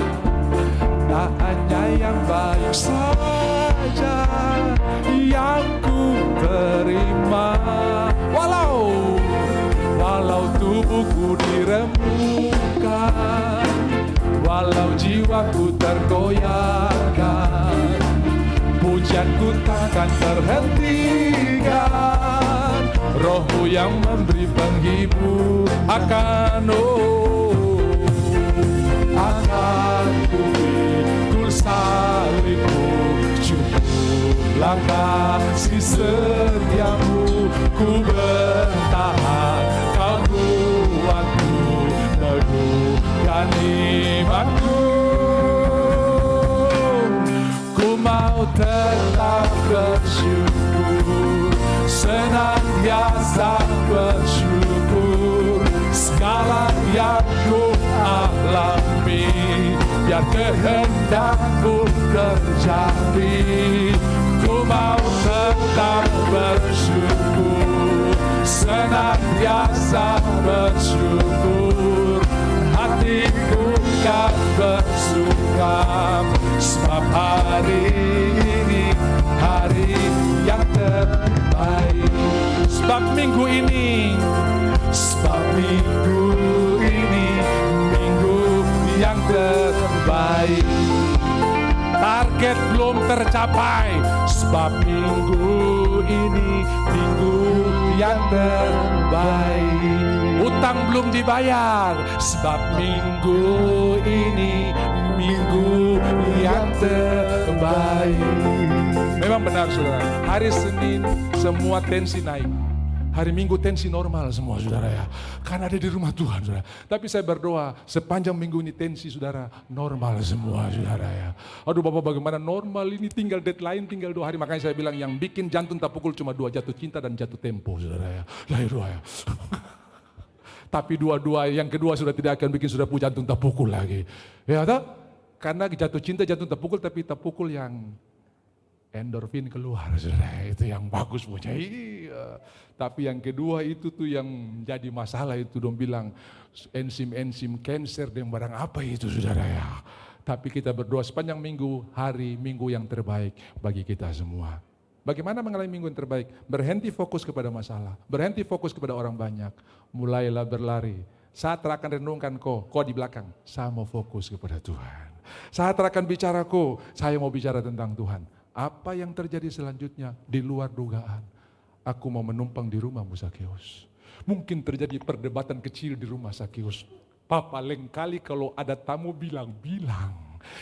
Tak hanya yang baik saja yang ku terima. Walau tubuhku diremukkan, walau jiwaku tergoyahkan, pujianku takkan terhentikan. Rohmu yang memberi penghibur akan ku pikul salibmu, cukuplah kasih setiamu, ku bertahan, kau kuatku, teguhkan imanku. Ku mau tetap bersyukur, senantiasa bersyukur. Segala yang ku alami, biar kehendakmu terjadi. Ku mau tetap bersyukur, senantiasa bersyukur. Hatiku kan bersuka, sebab hari ini hari yang terbaik. Sebab minggu ini minggu yang terbaik. Target target belum tercapai. Sebab minggu ini minggu yang terbaik. Utang belum dibayar. Sebab minggu ini minggu yang terbaik. Memang benar saudara, hari Senin semua tensi naik. Hari Minggu tensi normal semua saudara ya. Karena ada di rumah Tuhan saudara. Tapi saya berdoa sepanjang minggu ini tensi saudara normal semua saudara ya. Aduh Bapak bagaimana normal ini, tinggal deadline tinggal 2 hari. Makanya saya bilang yang bikin jantung tak pukul cuma 2, jatuh cinta dan jatuh tempo saudara ya. Lahir doa ya. Tapi dua-dua yang kedua sudah tidak akan bikin saudara jantung tak pukul lagi. Ya tak? Karena jatuh cinta jantung tak pukul, tapi tak pukul yang endorfin keluar, saudara, itu yang bagus punya. Iya. Tapi yang kedua itu tuh yang jadi masalah itu dong bilang enzim cancer dan barang apa itu saudara ya. Tapi kita berdoa sepanjang minggu, hari Minggu yang terbaik bagi kita semua. Bagaimana mengalami minggu yang terbaik? Berhenti fokus kepada masalah, berhenti fokus kepada orang banyak, mulailah berlari. Saat terakan renungkan kau di belakang, saya mau fokus kepada Tuhan. Saat terakan bicara kau, saya mau bicara tentang Tuhan. Apa yang terjadi selanjutnya di luar dugaan. Aku mau menumpang di rumahmu Zakeus. Mungkin terjadi perdebatan kecil di rumah Zakeus. Papa lain kali kalau ada tamu bilang.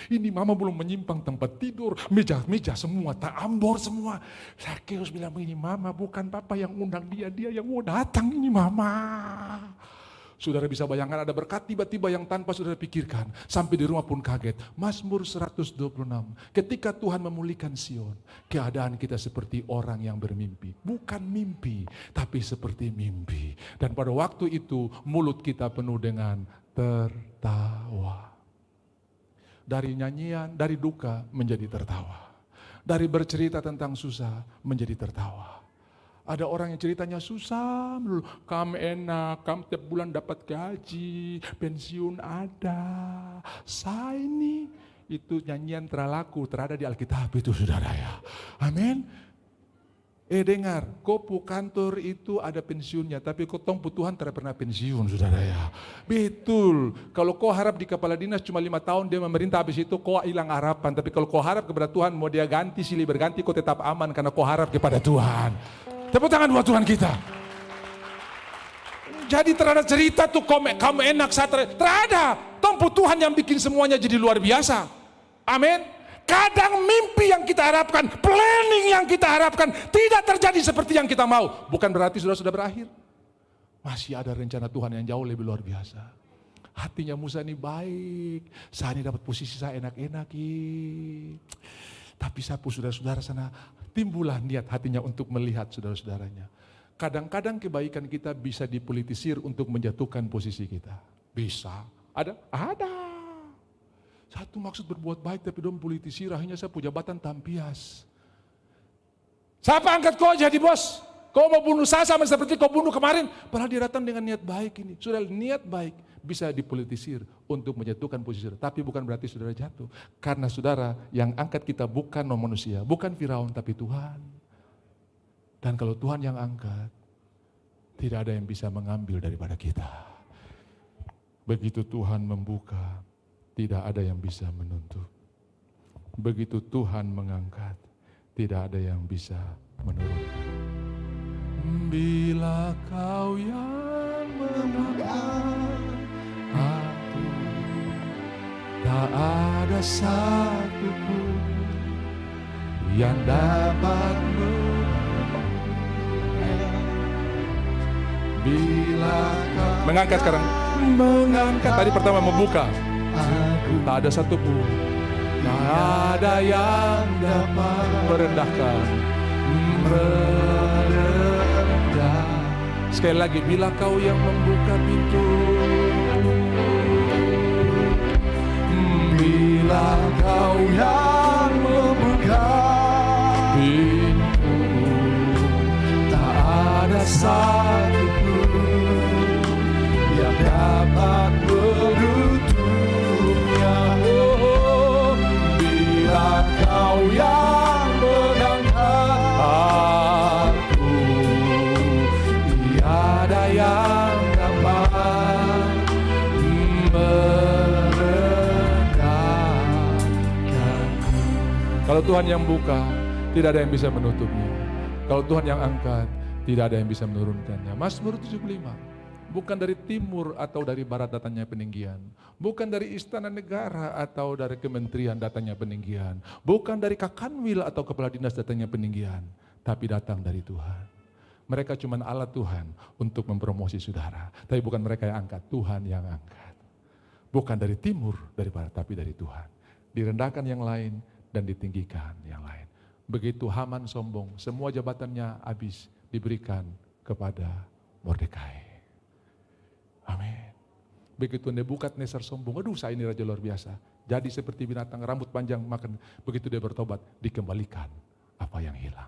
Ini mama belum menyimpang tempat tidur. Meja semua tak ambor semua. Zakeus bilang ini mama bukan papa yang undang dia yang mau datang ini mama. Saudara bisa bayangkan ada berkat tiba-tiba yang tanpa saudara pikirkan. Sampai di rumah pun kaget. Mazmur 126. Ketika Tuhan memulihkan Sion, keadaan kita seperti orang yang bermimpi. Bukan mimpi, tapi seperti mimpi. Dan pada waktu itu mulut kita penuh dengan tertawa. Dari nyanyian, dari duka menjadi tertawa. Dari bercerita tentang susah menjadi tertawa. Ada orang yang ceritanya susah, kamu enak, kamu tiap bulan dapat gaji, pensiun ada. Saya ini, itu nyanyian terlaku, terada di Alkitab itu saudara ya. Amin. Dengar, kopu kantor itu ada pensiunnya, tapi kau tong Tuhan tidak pernah pensiun saudara ya. Betul, kalau kau harap di kepala dinas cuma 5 tahun dia memerintah, habis itu kau hilang harapan. Tapi kalau kau harap kepada Tuhan, mau dia ganti, silih berganti, kau tetap aman karena kau harap kepada Tuhan. Tepuk tangan buat Tuhan kita. Jadi terhadap cerita tuh kamu enak saat terada. Tompu Tuhan yang bikin semuanya jadi luar biasa. Amin. Kadang mimpi yang kita harapkan, planning yang kita harapkan tidak terjadi seperti yang kita mau. Bukan berarti sudah berakhir. Masih ada rencana Tuhan yang jauh lebih luar biasa. Hatinya Musa ini baik. Saya ini dapat posisi saya enak-enak. Tapi sapu saudara-saudara sana, timbullah niat hatinya untuk melihat saudara-saudaranya. Kadang-kadang kebaikan kita bisa dipolitisir untuk menjatuhkan posisi kita. Bisa. Ada? Ada. Satu maksud berbuat baik tapi dong politisir, akhirnya saya punya jabatan tampias. Siapa angkat kau jadi bos? Kau mau bunuh saya sama seperti kau bunuh kemarin. Padahal dia datang dengan niat baik ini. Saudara, niat baik bisa dipolitisir untuk menjatuhkan posisi. Tapi bukan berarti saudara jatuh. Karena saudara yang angkat kita bukan manusia, bukan Firaun tapi Tuhan. Dan kalau Tuhan yang angkat, tidak ada yang bisa mengambil daripada kita. Begitu Tuhan membuka, tidak ada yang bisa menutup. Begitu Tuhan mengangkat, tidak ada yang bisa menurunkan. Bila kau yang mengangkat aku, tak ada satupun yang dapat bila kau mengangkat sekarang, mengangkat tadi pertama membuka, tak ada satupun, tak ada yang dapat merendahkan. Sekali lagi, bila kau yang membuka pintu, bila kau yang membuka pintu, tak ada satupun yang dapat menutupnya. Oh, bila kau yang mengangkat aku, tiada yang dapat merendahkanku. Kalau Tuhan yang buka, tidak ada yang bisa menutupnya. Kalau Tuhan yang angkat, tidak ada yang bisa menurunkannya. Mazmur 75. Bukan dari timur atau dari barat datangnya peninggian. Bukan dari istana negara atau dari kementerian datangnya peninggian. Bukan dari kakanwil atau kepala dinas datangnya peninggian. Tapi datang dari Tuhan. Mereka cuma alat Tuhan untuk mempromosi saudara. Tapi bukan mereka yang angkat, Tuhan yang angkat. Bukan dari timur, dari barat, tapi dari Tuhan. Direndahkan yang lain dan ditinggikan yang lain. Begitu Haman sombong, semua jabatannya habis diberikan kepada Mordekai. Amin. Begitu Nebukadnezar sombong, aduh saya ini raja luar biasa. Jadi seperti binatang, rambut panjang makan. Begitu dia bertobat, dikembalikan apa yang hilang.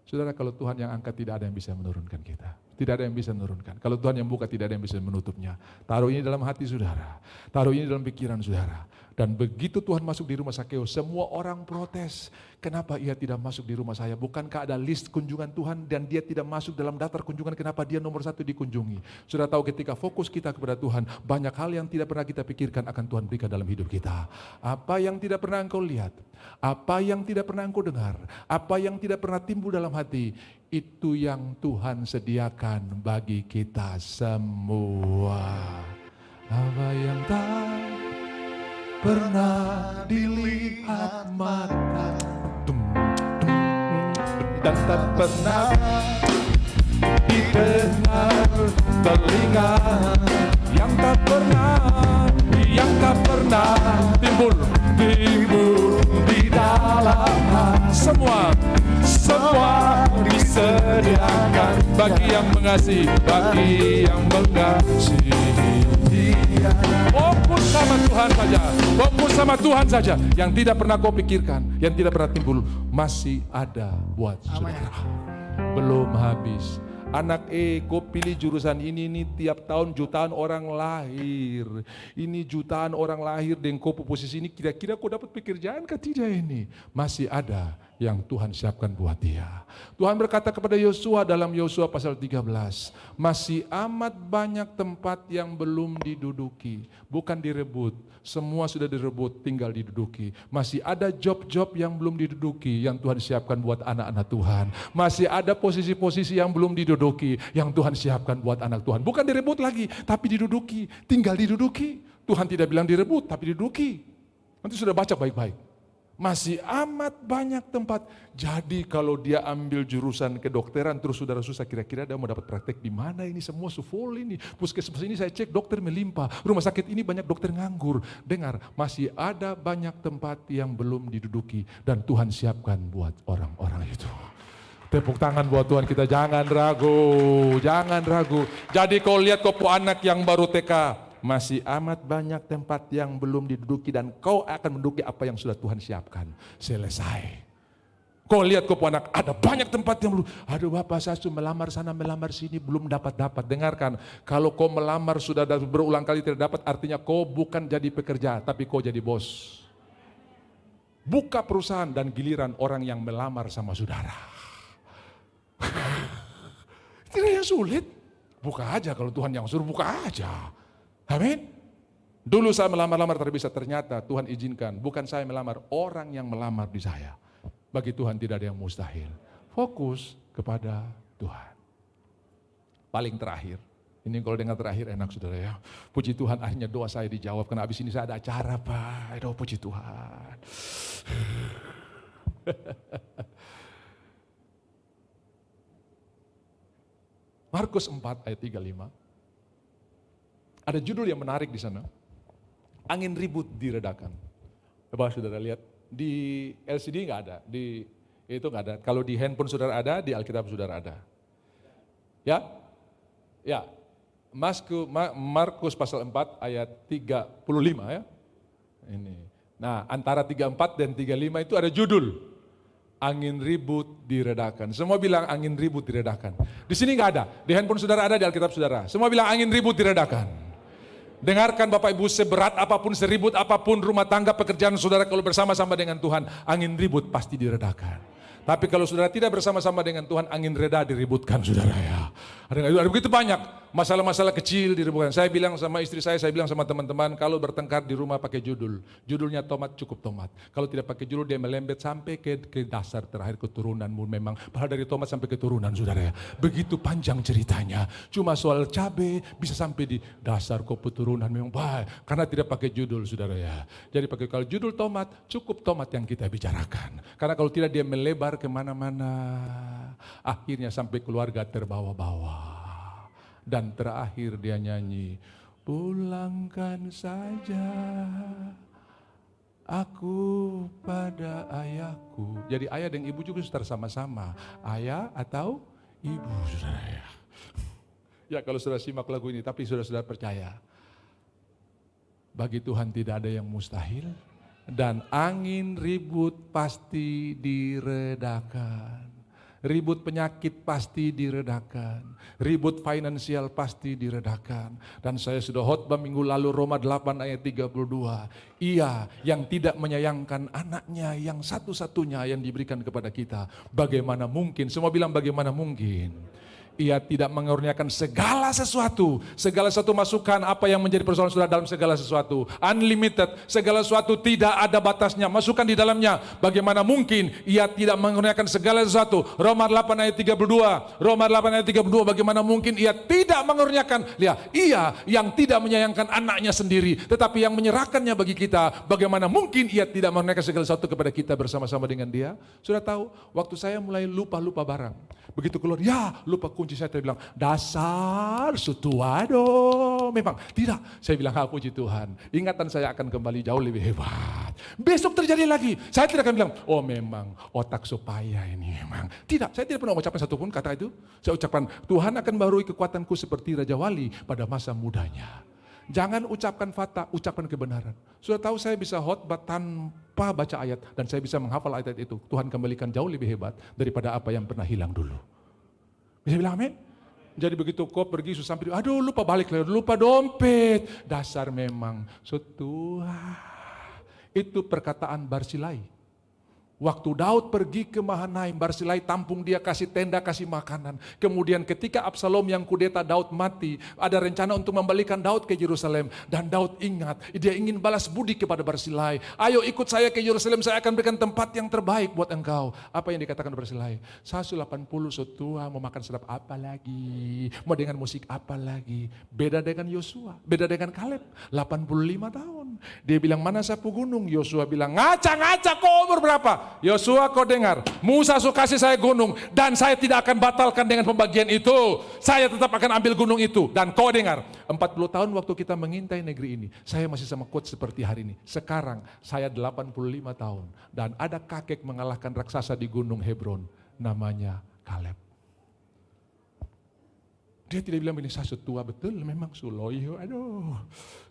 Saudara, kalau Tuhan yang angkat tidak ada yang bisa menurunkan kita. Tidak ada yang bisa menurunkan. Kalau Tuhan yang buka tidak ada yang bisa menutupnya. Taruh ini dalam hati saudara. Taruh ini dalam pikiran saudara. Dan begitu Tuhan masuk di rumah Sakeus, semua orang protes. Kenapa ia tidak masuk di rumah saya? Bukankah ada list kunjungan Tuhan dan dia tidak masuk dalam daftar kunjungan? Kenapa dia nomor 1 dikunjungi? Sudah tahu ketika fokus kita kepada Tuhan, banyak hal yang tidak pernah kita pikirkan akan Tuhan berikan dalam hidup kita. Apa yang tidak pernah engkau lihat, apa yang tidak pernah engkau dengar, apa yang tidak pernah timbul dalam hati, itu yang Tuhan sediakan bagi kita semua. Apa yang tak pernah dilihat mata dan tak pernah didengar telinga, yang tak pernah timbul di dalam hati. Semua disediakan bagi yang mengasihi, bagi yang mengasihi Dia. Fokus sama Tuhan saja, fokus sama Tuhan saja. Yang tidak pernah kau pikirkan, yang tidak pernah timbul, masih ada buat saudara. Belum habis. Anak kau pilih jurusan ini tiap tahun jutaan orang lahir. Ini jutaan orang lahir dan kau posisi ini, kira-kira kau dapat pekerjaan kah tidak ini? Masih ada yang Tuhan siapkan buat dia. Tuhan berkata kepada Yosua dalam Yosua pasal 13, masih amat banyak tempat yang belum diduduki, bukan direbut, semua sudah direbut, tinggal diduduki. Masih ada job-job yang belum diduduki, yang Tuhan siapkan buat anak-anak Tuhan. Masih ada posisi-posisi yang belum diduduki, yang Tuhan siapkan buat anak Tuhan. Bukan direbut lagi, tapi diduduki, tinggal diduduki. Tuhan tidak bilang direbut, tapi diduduki. Nanti sudah baca baik-baik. Masih amat banyak tempat. Jadi kalau dia ambil jurusan kedokteran terus saudara susah, kira-kira dia mau dapat praktek di mana ini, semua full ini. Puskesmas ini saya cek dokter melimpah, rumah sakit ini banyak dokter nganggur. Dengar, masih ada banyak tempat yang belum diduduki dan Tuhan siapkan buat orang-orang itu. Tepuk tangan buat Tuhan kita, jangan ragu, jangan ragu. Jadi kau lihat kau anak yang baru TK, masih amat banyak tempat yang belum diduduki dan kau akan menduduki apa yang sudah Tuhan siapkan. Selesai. Kau lihat kau anak, ada banyak tempat yang belum. Aduh Bapak, saya sudah melamar sana, melamar sini, belum dapat. Dengarkan, kalau kau melamar sudah berulang kali tidak dapat, artinya kau bukan jadi pekerja, tapi kau jadi bos. Buka perusahaan dan giliran orang yang melamar sama saudara. Tidak yang sulit. Buka aja, kalau Tuhan yang suruh buka aja. Amin. Dulu saya melamar-lamar terbiasa, ternyata Tuhan izinkan. Bukan saya melamar, orang yang melamar di saya. Bagi Tuhan tidak ada yang mustahil. Fokus kepada Tuhan. Paling terakhir. Ini kalau dengar terakhir enak saudara ya. Puji Tuhan akhirnya doa saya dijawab. Karena habis ini saya ada acara Pak. Aduh puji Tuhan. Markus 4 ayat 35. Ada judul yang menarik di sana. Angin ribut diredakan. Coba saudara lihat, di LCD nggak ada, di itu nggak ada. Kalau di handphone saudara ada, di Alkitab saudara ada. Ya, ya. Markus pasal 4 ayat 35 ya. Ini. Nah, antara 34 dan 35 itu ada judul. Angin ribut diredakan. Semua bilang angin ribut diredakan. Di sini nggak ada. Di handphone saudara ada, di Alkitab saudara. Semua bilang angin ribut diredakan. Dengarkan Bapak Ibu, seberat apapun, seribut apapun rumah tangga pekerjaan saudara, kalau bersama-sama dengan Tuhan, angin ribut pasti diredakan. Tapi kalau saudara tidak bersama-sama dengan Tuhan, angin reda diributkan saudara ya. Ada begitu banyak masalah-masalah kecil di rumah. Saya bilang sama istri saya bilang sama teman-teman, kalau bertengkar di rumah pakai judul. Judulnya tomat, cukup tomat. Kalau tidak pakai judul dia melembet sampai ke dasar terakhir keturunanmu memang. Padahal dari tomat sampai keturunan saudara ya. Begitu panjang ceritanya. Cuma soal cabai bisa sampai di dasar kok keturunan memang baik. Karena tidak pakai judul saudara ya. Jadi pakai kalau judul tomat, cukup tomat yang kita bicarakan. Karena kalau tidak dia melebar kemana-mana. Akhirnya sampai keluarga terbawa-bawa. Dan terakhir dia nyanyi, pulangkan saja aku pada ayahku. Jadi ayah dan ibu juga sudah sama-sama. Ayah atau ibu saudara ya. Ya kalau sudah simak lagu ini, tapi sudah percaya. Bagi Tuhan tidak ada yang mustahil. Dan angin ribut pasti diredakan. Ribut penyakit pasti diredakan. Ribut finansial pasti diredakan. Dan saya sudah khotbah minggu lalu Roma 8 ayat 32. Ia yang tidak menyayangkan anaknya yang satu-satunya yang diberikan kepada kita. Bagaimana mungkin? Semua bilang bagaimana mungkin? Ia tidak mengurniakan segala sesuatu masukan apa yang menjadi persoalan saudara dalam segala sesuatu. Unlimited, segala sesuatu tidak ada batasnya, masukkan di dalamnya. Bagaimana mungkin ia tidak mengurniakan segala sesuatu? Roma 8 ayat 32, bagaimana mungkin ia tidak mengurniakan? Lihat, ia yang tidak menyayangkan anaknya sendiri, tetapi yang menyerahkannya bagi kita. Bagaimana mungkin ia tidak mengurniakan segala sesuatu kepada kita bersama-sama dengan dia? Sudah tahu, waktu saya mulai lupa barang, begitu keluar, ya lupa kunci, saya bilang, dasar sutuado. Memang tidak, saya bilang, puji Tuhan, ingatan saya akan kembali jauh lebih hebat. Besok terjadi lagi, saya tidak akan bilang, oh memang otak supaya ini memang. Tidak, saya tidak pernah mengucapkan satupun kata itu. Saya ucapkan, Tuhan akan barui kekuatanku seperti Raja Wali pada masa mudanya. Jangan ucapkan fakta, ucapkan kebenaran. Sudah tahu saya bisa khotbah tanpa baca ayat, dan saya bisa menghafal ayat itu. Tuhan kembalikan jauh lebih hebat daripada apa yang pernah hilang dulu. Bisa bilang amin? Jadi begitu kau pergi susah sampai, aduh lupa balik, lupa dompet. Dasar memang setua. Itu perkataan Barsilai. Waktu Daud pergi ke Mahanaim, Barsilai tampung dia, kasih tenda, kasih makanan. Kemudian ketika Absalom yang kudeta Daud mati, ada rencana untuk membalikan Daud ke Yerusalem. Dan Daud ingat, dia ingin balas budi kepada Barsilai. Ayo ikut saya ke Yerusalem, saya akan berikan tempat yang terbaik buat engkau. Apa yang dikatakan Barsilai? 180 setua, mau makan sedap apa lagi? Mau dengan musik apa lagi? Beda dengan Yosua, beda dengan Kaleb, 85 tahun. Dia bilang, mana sapu gunung? Yosua bilang, ngaca-ngaca, kau umur berapa? Yosua, kau dengar, Musa suruh kasih saya gunung, dan saya tidak akan batalkan dengan pembagian itu. Saya tetap akan ambil gunung itu. Dan kau dengar, 40 tahun waktu kita mengintai negeri ini, saya masih sama quote seperti hari ini. Sekarang saya 85 tahun, dan ada kakek mengalahkan raksasa di gunung Hebron, namanya Kaleb. Dia tidak bilang ini saya setua betul, memang Suloyo, aduh.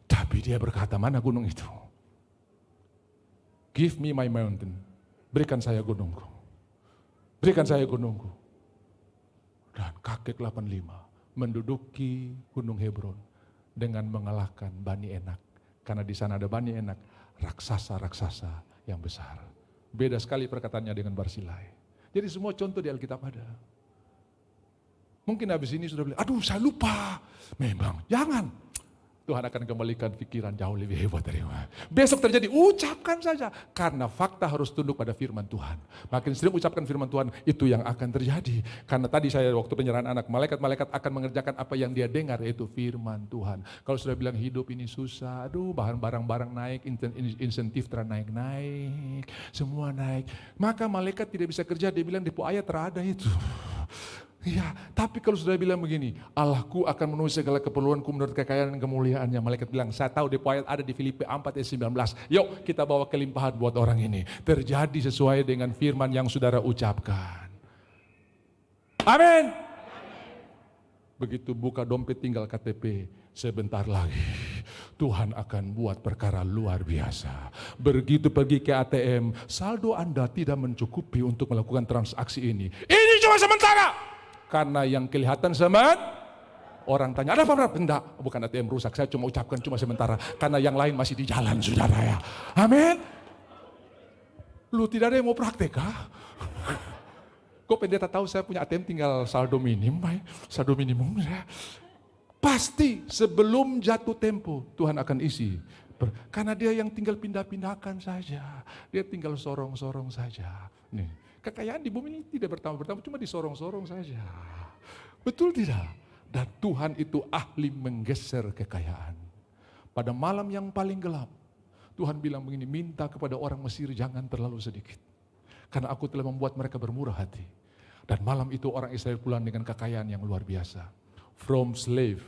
Tapi dia berkata, mana gunung itu? Give me my mountain. Berikan saya gunungku. Berikan saya gunungku. Dan kakek 85 menduduki gunung Hebron dengan mengalahkan Bani Enak. Karena di sana ada Bani Enak, raksasa-raksasa yang besar. Beda sekali perkataannya dengan Barsilai. Jadi semua contoh di Alkitab ada. Mungkin habis ini sudah bilang, aduh saya lupa. Memang, jangan. Tuhan akan kembalikan pikiran jauh lebih hebat dari mana. Besok terjadi, ucapkan saja. Karena fakta harus tunduk pada firman Tuhan. Makin sering ucapkan firman Tuhan, itu yang akan terjadi. Karena tadi saya waktu penyerahan anak, malaikat-malaikat akan mengerjakan apa yang dia dengar, yaitu firman Tuhan. Kalau sudah bilang hidup ini susah, aduh bahan barang-barang naik, insentif naik, semua naik. Maka malaikat tidak bisa kerja, dia bilang di ayat terada itu. Ya, tapi kalau sudah bilang begini, Allahku akan memenuhi segala keperluanku menurut kekayaan dan kemuliaannya. Malaikat bilang, saya tahu di ayat ada di Filipi 4 ayat 19. Yuk kita bawa kelimpahan buat orang ini. Terjadi sesuai dengan firman yang saudara ucapkan. Amin. Begitu buka dompet tinggal KTP, sebentar lagi Tuhan akan buat perkara luar biasa. Begitu pergi ke ATM, saldo Anda tidak mencukupi untuk melakukan transaksi ini. Ini cuma sementara. Karena yang kelihatan orang tanya, ada apa? Enggak, bukan ATM rusak, saya cuma ucapkan cuma sementara. Karena yang lain masih di jalan, saudara ya. Amin. Lu tidak ada yang mau praktek, kah? Kok pendeta tahu saya punya ATM tinggal saldo minimum ya. Pasti sebelum jatuh tempo Tuhan akan isi. Karena dia yang tinggal pindah-pindahkan saja. Dia tinggal sorong-sorong saja. Nih, kekayaan di bumi ini tidak bertambah-bertambah, cuma disorong-sorong saja. Betul tidak? Dan Tuhan itu ahli menggeser kekayaan. Pada malam yang paling gelap, Tuhan bilang begini, minta kepada orang Mesir jangan terlalu sedikit. Karena aku telah membuat mereka bermurah hati. Dan malam itu orang Israel pulang dengan kekayaan yang luar biasa. From slave,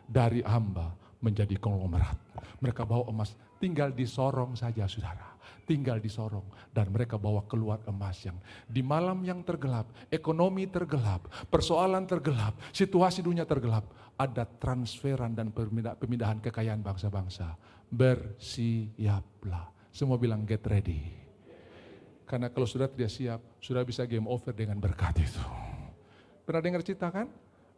dari hamba menjadi konglomerat. Mereka bawa emas, tinggal disorong saja saudara. Tinggal disorong. Dan mereka bawa keluar emas yang di malam yang tergelap, ekonomi tergelap, persoalan tergelap, situasi dunia tergelap. Ada transferan dan pemindahan kekayaan bangsa-bangsa. Bersiaplah. Semua bilang get ready. Karena kalau sudah tidak siap, sudah bisa game over dengan berkat itu. Pernah dengar cerita kan?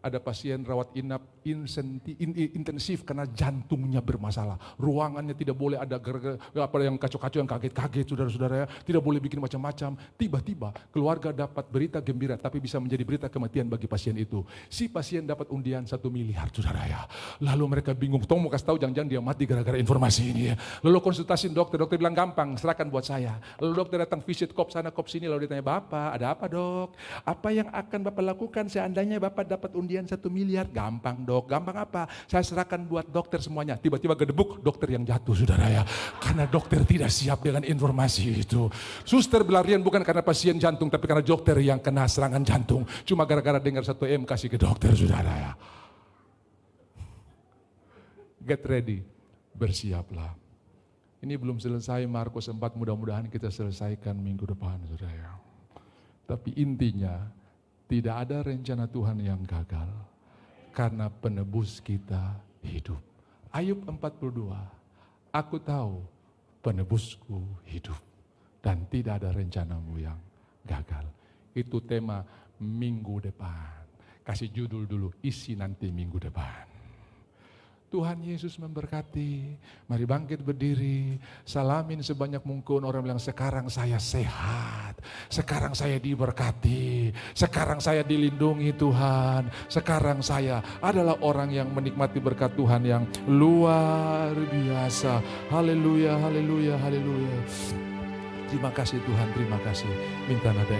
Ada pasien rawat inap intensif karena jantungnya bermasalah. Ruangannya tidak boleh ada apa yang kacau-kacau, yang kaget-kaget saudara-saudara. Tidak boleh bikin macam-macam. Tiba-tiba keluarga dapat berita gembira tapi bisa menjadi berita kematian bagi pasien itu. Si pasien dapat undian 1 miliar saudara ya. Lalu mereka bingung, tong mau kasih tahu jangan-jangan dia mati gara-gara informasi ini ya. Lalu konsultasi dokter bilang gampang, serahkan buat saya. Lalu dokter datang visit kop sana kop sini, lalu ditanya, "Bapak, ada apa dok? Apa yang akan Bapak lakukan seandainya Bapak dapat undian 1 miliar, gampang dok, gampang apa? Saya serahkan buat dokter semuanya." Tiba-tiba gedebuk, dokter yang jatuh saudara ya. Karena dokter tidak siap dengan informasi itu. Suster berlarian bukan karena pasien jantung, tapi karena dokter yang kena serangan jantung. Cuma gara-gara dengar 1M kasih ke dokter saudara ya. Get ready, bersiaplah. Ini belum selesai Markus 4, mudah-mudahan kita selesaikan minggu depan saudara ya. Tapi intinya, tidak ada rencana Tuhan yang gagal karena penebus kita hidup. Ayub 42, aku tahu penebusku hidup dan tidak ada rencanamu yang gagal. Itu tema minggu depan. Kasih judul dulu, isi nanti minggu depan. Tuhan Yesus memberkati. Mari bangkit berdiri. Salamin sebanyak mungkin orang bilang, sekarang saya sehat. Sekarang saya diberkati. Sekarang saya dilindungi Tuhan. Sekarang saya adalah orang yang menikmati berkat Tuhan yang luar biasa. Haleluya, haleluya, haleluya. Terima kasih Tuhan, terima kasih. Minta nada